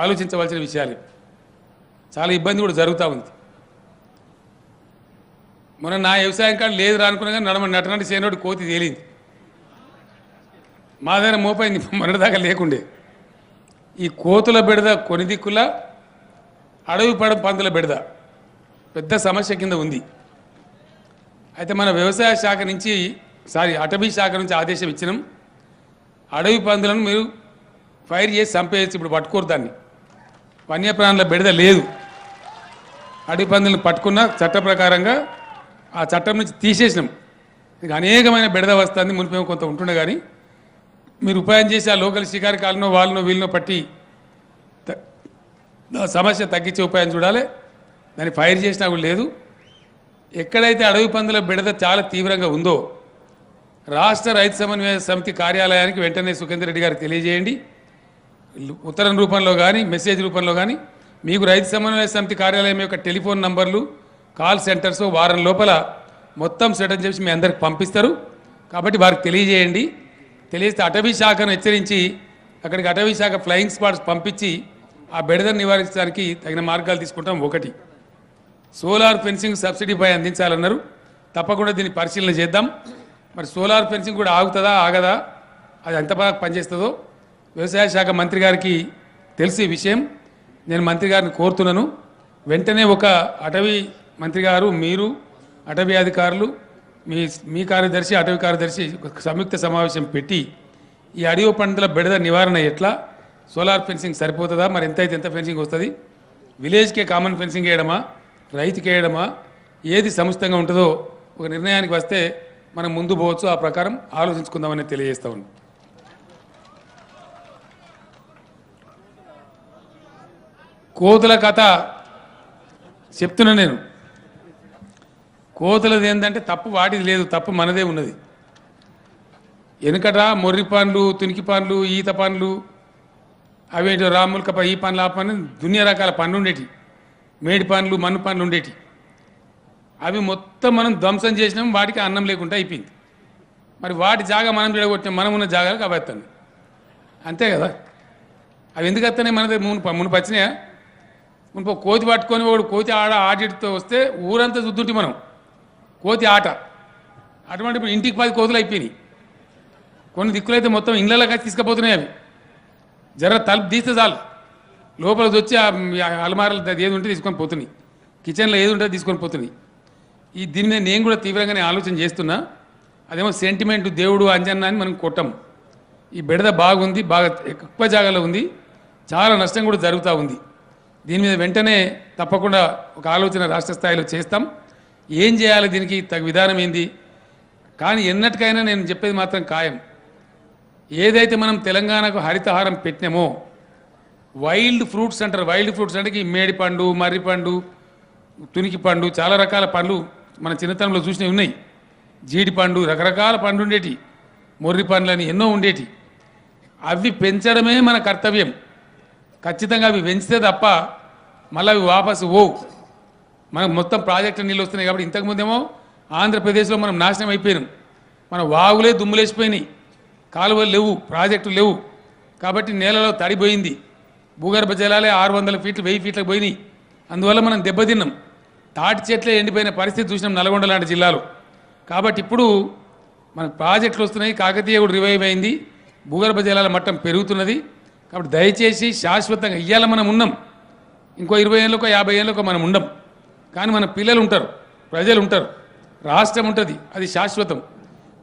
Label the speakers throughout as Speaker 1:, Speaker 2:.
Speaker 1: ఆలోచించవలసిన విషయాలు. చాలా ఇబ్బంది కూడా జరుగుతూ ఉంది. మొన్న నా వ్యవసాయం కాడ లేదు రానుకున్నా కానీ నటనటి సేనోడు కోతి తేలింది. మా దగ్గర మోపైంది మొన్నటిదాకా లేకుండే. ఈ కోతుల బెడద కొన్ని దిక్కుల, అడవి పందుల బెడద పెద్ద సమస్య కింద ఉంది. అయితే మన వ్యవసాయ శాఖ నుంచి అటవీ శాఖ నుంచి ఆదేశం ఇచ్చినాం. అడవి పందులను మీరు ఫైర్ చేసి చంపేయచ్చు, ఇప్పుడు పట్టుకోరు దాన్ని. వన్యప్రాణుల బెడద లేదు. అడవి పందులను పట్టుకున్న చట్ట ప్రకారంగా ఆ చట్టం నుంచి తీసేసినాం. ఇక అనేకమైన బెడద వస్తుంది. మునిపేమో కొంత ఉంటుండే కానీ మీరు ఉపాయం చేసి ఆ లోకల్ షికారి కాలనో వాళ్ళనో వీళ్ళనో పట్టి సమస్య తగ్గించే ఉపాయం చూడాలి. దాన్ని ఫైర్ చేసినా కూడా లేదు. ఎక్కడైతే అడవి పందుల బెడద చాలా తీవ్రంగా ఉందో రాష్ట్ర రైతు సమన్వయ సమితి కార్యాలయానికి వెంటనే సుఖేందర్ రెడ్డి గారికి తెలియజేయండి. ఉత్తరం రూపంలో కానీ మెసేజ్ రూపంలో కానీ మీకు రైతు సమన్వయ సమితి కార్యాలయం యొక్క టెలిఫోన్ నంబర్లు, కాల్ సెంటర్స్ వారం లోపల మొత్తం సెటప్ చేసి మీ అందరికి పంపిస్తారు. కాబట్టి వారికి తెలియజేయండి. తెలియస్తే అటవీ శాఖను హెచ్చరించి అక్కడికి అటవీ శాఖ ఫ్లయింగ్ స్క్వాడ్స్ పంపించి ఆ బెడదను నివారించడానికి తగిన మార్గాలు తీసుకుంటాం. ఒకటి, సోలార్ ఫెన్సింగ్ సబ్సిడీపై అందించాలన్నారు. తప్పకుండా దీన్ని పరిశీలన చేద్దాం. మరి సోలార్ ఫెన్సింగ్ కూడా ఆగుతుందా ఆగదా, అది ఎంత బాగా పనిచేస్తుందో వ్యవసాయ శాఖ మంత్రి గారికి తెలిసి విషయం. నేను మంత్రి గారిని కోరుతున్నాను, వెంటనే ఒక అటవీ మంత్రి గారు, మీరు అటవీ అధికారులు, మీ కార్యదర్శి, అటవీ కార్యదర్శి సంయుక్త సమావేశం పెట్టి ఈ అడవి పందుల బెడద నివారణ ఎట్లా, సోలార్ ఫెన్సింగ్ సరిపోతుందా, మరి ఎంత ఫెన్సింగ్ వస్తుంది, విలేజ్కే కామన్ ఫెన్సింగ్ వేయడమా, రైతుకి వేయడమా, ఏది సముచితంగా ఉంటుందో ఒక నిర్ణయానికి వస్తే మనం ముందు పోవచ్చు. ఆ ప్రకారం ఆలోచించుకుందామని తెలియజేస్తా ఉన్నాం. కోతుల కథ చెప్తున్నా నేను. కోతులది ఏంటంటే తప్పు వాటిది లేదు, తప్పు మనదే ఉన్నది. వెనుకట మొర్రి పండ్లు, తునికి పండ్లు, ఈత పండ్లు, అవేంటో రాములకప్ప, ఈ పండ్లు ఆ పండ్లు దునియా రకాల పండ్లు ఉండేటి. మేడి పండ్లు, మన్ను పండ్లు ఉండేటి. అవి మొత్తం మనం ధ్వంసం చేసినాం, వాటికి అన్నం లేకుండా అయిపోయింది. మరి వాటి జాగా మనం విడగొట్టినాం, మనం ఉన్న జాగాలకు అవి వస్తాయి. అంతే కదా. అవి ఎందుకు వస్తాయి? మనది మునుపు వచ్చినాయా? మునుపు కోతి పట్టుకొని వాడు కోతి ఆడితో వస్తే ఊరంతా చూద్దుంటే మనం కోతి ఆట. అటువంటి ఇప్పుడు ఇంటికి 10 కోతులు అయిపోయినాయి. కొన్ని దిక్కులైతే మొత్తం ఇళ్ళలోకి తీసుకుపోతున్నాయి. అవి జర తలుపు తీస్తే చాలు లోపలికి వచ్చి అలమారలు ఏది ఉంటే తీసుకొని పోతున్నాయి, కిచెన్లో ఏది ఉంటే తీసుకొని పోతున్నాయి. దీని మీద నేను కూడా తీవ్రంగానే ఆలోచన చేస్తున్నా. అదేమో సెంటిమెంట్, దేవుడు అంజన్నా అని మనం కొట్టాం. ఈ బెడద బాగుంది, బాగా ఎక్కువ జాగాలో ఉంది, చాలా నష్టం కూడా జరుగుతూ ఉంది. దీని మీద వెంటనే తప్పకుండా ఒక ఆలోచన రాష్ట్ర స్థాయిలో చేస్తాం. ఏం చేయాలి, దీనికి తగు విధానం ఏంది. కానీ ఎన్నటికైనా నేను చెప్పేది మాత్రం ఖాయం. ఏదైతే మనం తెలంగాణకు హరితహారం పెట్టినామో, వైల్డ్ ఫ్రూట్స్ అంటారు. వైల్డ్ ఫ్రూట్స్ అంటే ఈ మేడి పండు, మర్రి పండు, తునికి పండు, చాలా రకాల పండ్లు మన చిన్నతనంలో చూసినవి ఉన్నాయి. జీడి పండు, రకరకాల పండు ఉండేటి, మొర్రి పండ్లని ఎన్నో ఉండేటి. అవి పెంచడమే మన కర్తవ్యం. ఖచ్చితంగా అవి పెంచితే తప్ప మళ్ళీ అవి వాపసు పోవు. మనకు మొత్తం ప్రాజెక్టులు నీళ్ళు వస్తున్నాయి కాబట్టి. ఇంతకుముందేమో ఆంధ్రప్రదేశ్లో మనం నాశనం అయిపోయినాం. మన వాగులే దుమ్ములేసిపోయినాయి, కాలువలు లేవు, ప్రాజెక్టులు లేవు. కాబట్టి నేలలో తడిపోయింది, భూగర్భ జలాలే 600 ఫీట్లు 1000 ఫీట్లకు పోయినాయి. అందువల్ల మనం దెబ్బతిన్నాం. తాటి చెట్లే ఎండిపోయిన పరిస్థితి చూసినాం నల్గొండ లాంటి జిల్లాలో. కాబట్టి ఇప్పుడు మన ప్రాజెక్టులు వస్తున్నాయి, కాకతీయ కూడా రివైవ్ అయింది, భూగర్భ జలాల మట్టం పెరుగుతున్నది. కాబట్టి దయచేసి శాశ్వతంగా ఇయ్యాల మనం ఉన్నాం, ఇంకో 20 ఏళ్ళకో 50 ఏళ్ళకో మనం ఉండం. కానీ మన పిల్లలు ఉంటారు, ప్రజలు ఉంటారు, రాష్ట్రం ఉంటుంది, అది శాశ్వతం.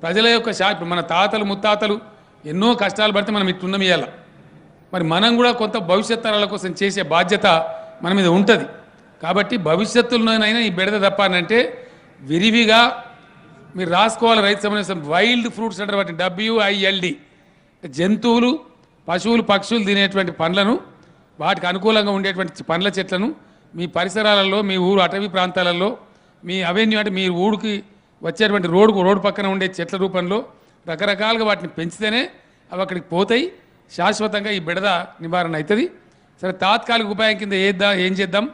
Speaker 1: ప్రజల యొక్క మన తాతలు ముత్తాతలు ఎన్నో కష్టాలు పడితే మనం ఇట్టున్నాం ఇయ్యాల. మరి మనం కూడా కొంత భవిష్యత్ తరాల కోసం చేసే బాధ్యత మన మీద ఉంటుంది. కాబట్టి భవిష్యత్తులోనైనా ఈ బెడద తప్పానంటే విరివిగా మీరు రాసుకోవాలి. రైతు సమన్వయం వైల్డ్ ఫ్రూట్స్ అంటారు వాటిని, WILD. జంతువులు, పశువులు, పక్షులు తినేటువంటి పండ్లను, వాటికి అనుకూలంగా ఉండేటువంటి పండ్ల చెట్లను మీ పరిసరాలలో, మీ ఊరు అటవీ ప్రాంతాలలో, మీ అవెన్యూ అంటే మీ ఊరికి వచ్చేటువంటి రోడ్డు పక్కన ఉండే చెట్ల రూపంలో రకరకాలుగా వాటిని పెంచితేనే అవి అక్కడికి పోతాయి. శాశ్వతంగా ఈ బెడద నివారణ అవుతుంది. సరే, తాత్కాలిక ఉపాయం కింద ఏం చేద్దాం.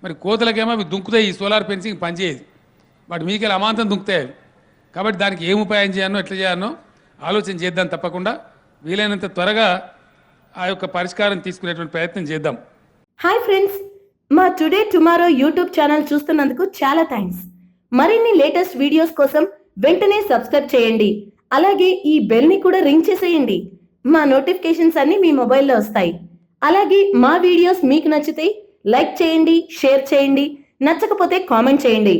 Speaker 1: మరి కోతలకేమో అవి దుంకుతాయి, ఈ సోలార్ ఫెన్సింగ్ పనిచేయదు, వాటి మీకెళ్ళి అమాంతం దుంకుతాయి అవి. కాబట్టి దానికి ఏం ఉపాయం చేయాలో, ఎట్లా చేయాలో ఆలోచన చేద్దాం. తప్పకుండా వీలైనంత త్వరగా ఆ యొక్క పరిష్కారం తీసుకునేటువంటి ప్రయత్నం చేద్దాం.
Speaker 2: హాయ్ ఫ్రెండ్స్, మా టుడే టుమారో యూట్యూబ్ ఛానల్ చూస్తున్నందుకు చాలా థ్యాంక్స్. మరిన్ని లేటెస్ట్ వీడియోస్ కోసం వెంటనే సబ్స్క్రైబ్ చేయండి. అలాగే ఈ బెల్ ని కూడా రింగ్ చేసేయండి. మా నోటిఫికేషన్స్ అన్ని మీ మొబైల్లో వస్తాయి. అలాగే మా వీడియోస్ మీకు నచ్చితే లైక్ చేయండి, షేర్ చేయండి, నచ్చకపోతే కామెంట్ చేయండి.